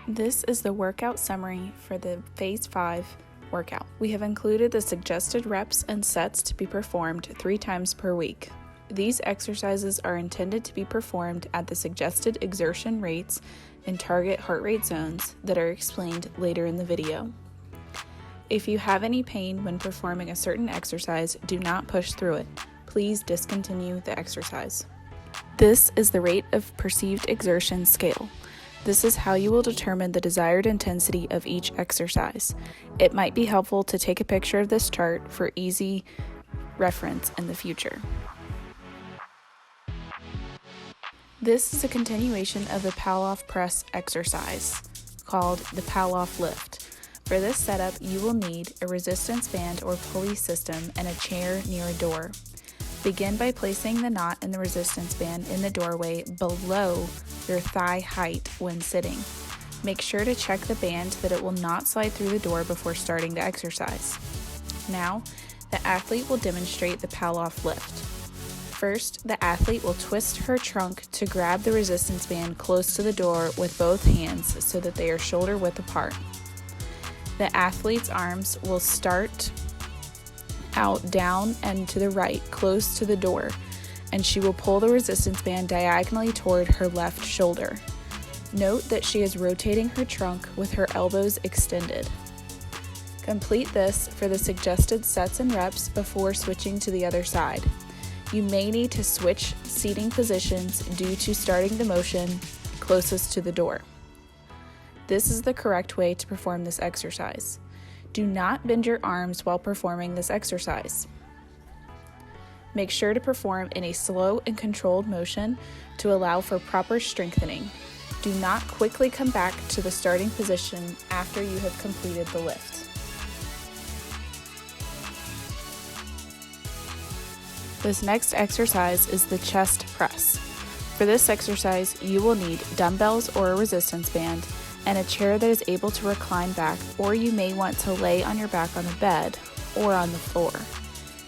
This is the workout summary for the Phase 5 workout. We have included the suggested reps and sets to be performed 3 times per week. These exercises are intended to be performed at the suggested exertion rates and target heart rate zones that are explained later in the video. If you have any pain when performing a certain exercise, do not push through it. Please discontinue the exercise. This is the rate of perceived exertion scale. This is how you will determine the desired intensity of each exercise. It might be helpful to take a picture of this chart for easy reference in the future. This is a continuation of the Pallof press exercise called the Pow-Off Lift. For this setup, you will need a resistance band or pulley system and a chair near a door. Begin by placing the knot in the resistance band in the doorway below your thigh height when sitting. Make sure to check the band that it will not slide through the door before starting the exercise. Now, the athlete will demonstrate the Pallof Lift. First, the athlete will twist her trunk to grab the resistance band close to the door with both hands so that they are shoulder width apart. The athlete's arms will start out down and to the right, close to the door, and she will pull the resistance band diagonally toward her left shoulder. Note that she is rotating her trunk with her elbows extended. Complete this for the suggested sets and reps before switching to the other side. You may need to switch seating positions due to starting the motion closest to the door. This is the correct way to perform this exercise. Do not bend your arms while performing this exercise. Make sure to perform in a slow and controlled motion to allow for proper strengthening. Do not quickly come back to the starting position after you have completed the lift. This next exercise is the chest press. For this exercise, you will need dumbbells or a resistance band and a chair that is able to recline back, or you may want to lay on your back on the bed or on the floor.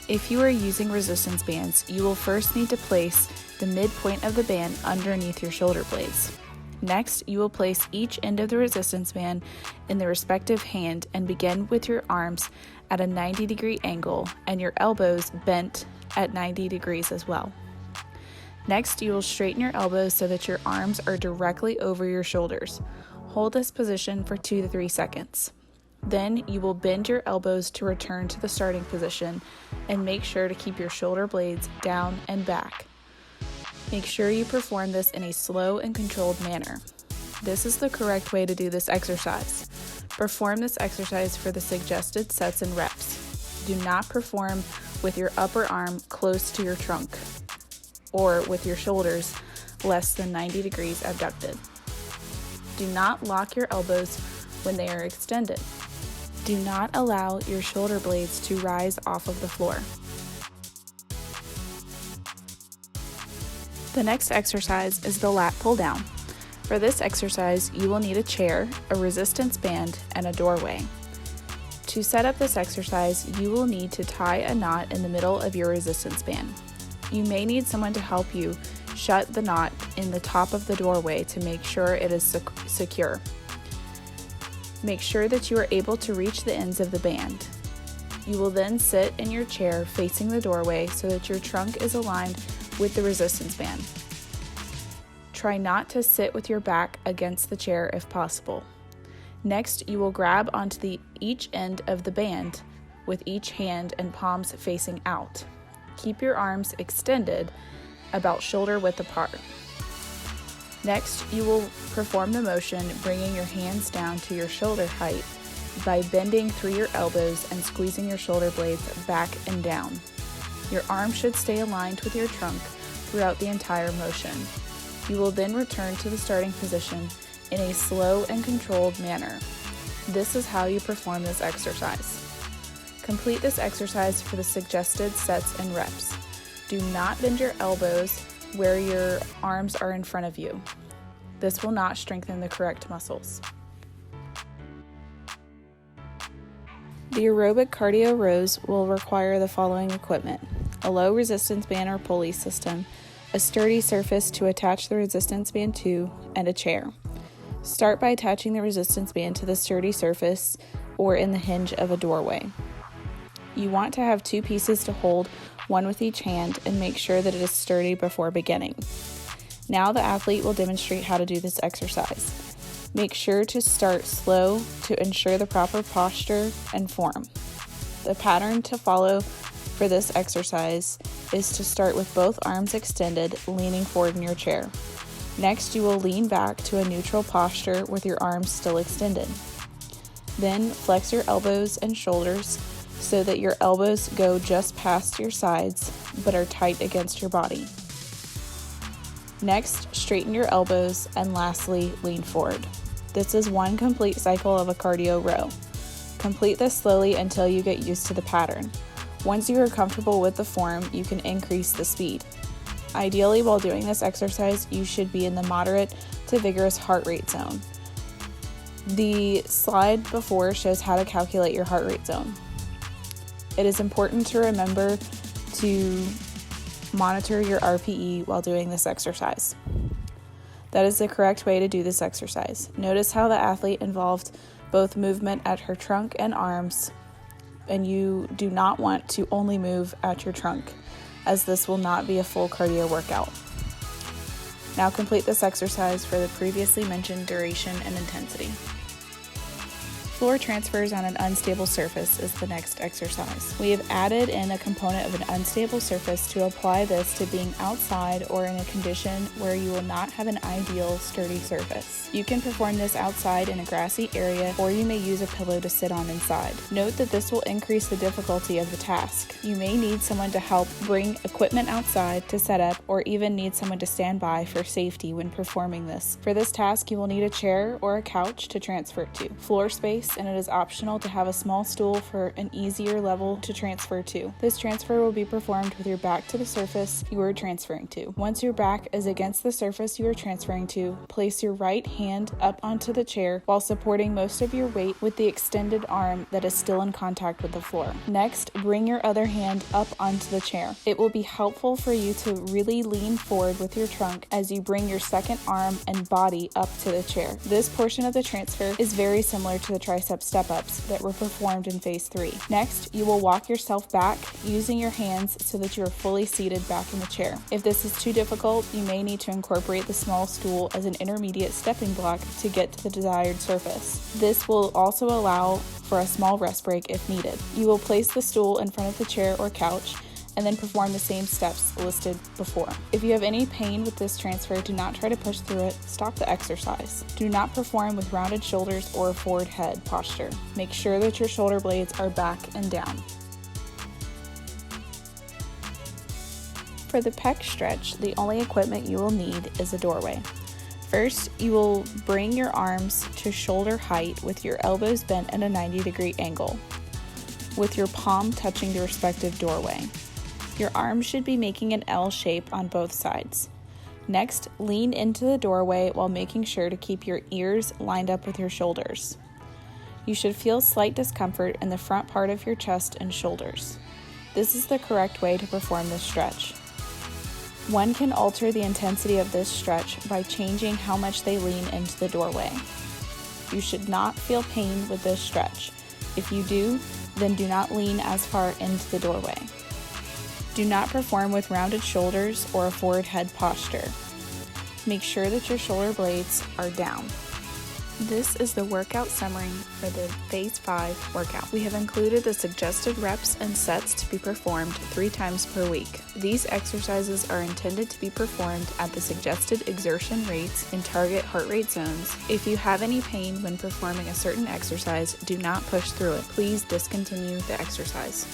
If you are using resistance bands, you will first need to place the midpoint of the band underneath your shoulder blades. Next, you will place each end of the resistance band in the respective hand and begin with your arms at a 90-degree angle and your elbows bent at 90 degrees as well. Next, you will straighten your elbows so that your arms are directly over your shoulders. Hold this position for 2 to 3 seconds. Then you will bend your elbows to return to the starting position and make sure to keep your shoulder blades down and back. Make sure you perform this in a slow and controlled manner. This is the correct way to do this exercise. Perform this exercise for the suggested sets and reps. Do not perform with your upper arm close to your trunk or with your shoulders less than 90 degrees abducted. Do not lock your elbows when they are extended. Do not allow your shoulder blades to rise off of the floor. The next exercise is the Lat Pull Down. For this exercise, you will need a chair, a resistance band, and a doorway. To set up this exercise, you will need to tie a knot in the middle of your resistance band. You may need someone to help you shut the knot in the top of the doorway to make sure it is secure. Make sure that you are able to reach the ends of the band. You will then sit in your chair facing the doorway so that your trunk is aligned with the resistance band. Try not to sit with your back against the chair if possible. Next, you will grab onto each end of the band with each hand and palms facing out. Keep your arms extended about shoulder width apart. Next, you will perform the motion bringing your hands down to your shoulder height by bending through your elbows and squeezing your shoulder blades back and down. Your arms should stay aligned with your trunk throughout the entire motion. You will then return to the starting position in a slow and controlled manner. This is how you perform this exercise. Complete this exercise for the suggested sets and reps. Do not bend your elbows where your arms are in front of you. This will not strengthen the correct muscles. The aerobic cardio rows will require the following equipment: a low resistance band or pulley system, a sturdy surface to attach the resistance band to, and a chair. Start by attaching the resistance band to the sturdy surface or in the hinge of a doorway. You want to have 2 pieces to hold, one with each hand, and make sure that it is sturdy before beginning. Now the athlete will demonstrate how to do this exercise. Make sure to start slow to ensure the proper posture and form. The pattern to follow for this exercise is to start with both arms extended, leaning forward in your chair. Next, you will lean back to a neutral posture with your arms still extended. Then flex your elbows and shoulders so that your elbows go just past your sides but are tight against your body. Next, straighten your elbows and lastly, lean forward. This is one complete cycle of a cardio row. Complete this slowly until you get used to the pattern. Once you are comfortable with the form, you can increase the speed. Ideally, while doing this exercise, you should be in the moderate to vigorous heart rate zone. The slide before shows how to calculate your heart rate zone. It is important to remember to monitor your RPE while doing this exercise. That is the correct way to do this exercise. Notice how the athlete involved both movement at her trunk and arms, and you do not want to only move at your trunk, as this will not be a full cardio workout. Now complete this exercise for the previously mentioned duration and intensity. Floor transfers on an unstable surface is the next exercise. We have added in a component of an unstable surface to apply this to being outside or in a condition where you will not have an ideal sturdy surface. You can perform this outside in a grassy area, or you may use a pillow to sit on inside. Note that this will increase the difficulty of the task. You may need someone to help bring equipment outside to set up, or even need someone to stand by for safety when performing this. For this task, you will need a chair or a couch to transfer to, floor space, and it is optional to have a small stool for an easier level to transfer to. This transfer will be performed with your back to the surface you are transferring to. Once your back is against the surface you are transferring to, place your right hand up onto the chair while supporting most of your weight with the extended arm that is still in contact with the floor. Next, bring your other hand up onto the chair. It will be helpful for you to really lean forward with your trunk as you bring your second arm and body up to the chair. This portion of the transfer is very similar to the tricep step-ups that were performed in phase 3. Next, you will walk yourself back using your hands so that you are fully seated back in the chair. If this is too difficult, you may need to incorporate the small stool as an intermediate stepping block to get to the desired surface. This will also allow for a small rest break if needed. You will place the stool in front of the chair or couch and then perform the same steps listed before. If you have any pain with this transfer, do not try to push through it. Stop the exercise. Do not perform with rounded shoulders or a forward head posture. Make sure that your shoulder blades are back and down. For the pec stretch, the only equipment you will need is a doorway. First, you will bring your arms to shoulder height with your elbows bent at a 90-degree angle, with your palm touching the respective doorway. Your arms should be making an L shape on both sides. Next, lean into the doorway while making sure to keep your ears lined up with your shoulders. You should feel slight discomfort in the front part of your chest and shoulders. This is the correct way to perform this stretch. One can alter the intensity of this stretch by changing how much they lean into the doorway. You should not feel pain with this stretch. If you do, then do not lean as far into the doorway. Do not perform with rounded shoulders or a forward head posture. Make sure that your shoulder blades are down. This is the workout summary for the Phase 5 workout. We have included the suggested reps and sets to be performed 3 times per week. These exercises are intended to be performed at the suggested exertion rates in target heart rate zones. If you have any pain when performing a certain exercise, do not push through it. Please discontinue the exercise.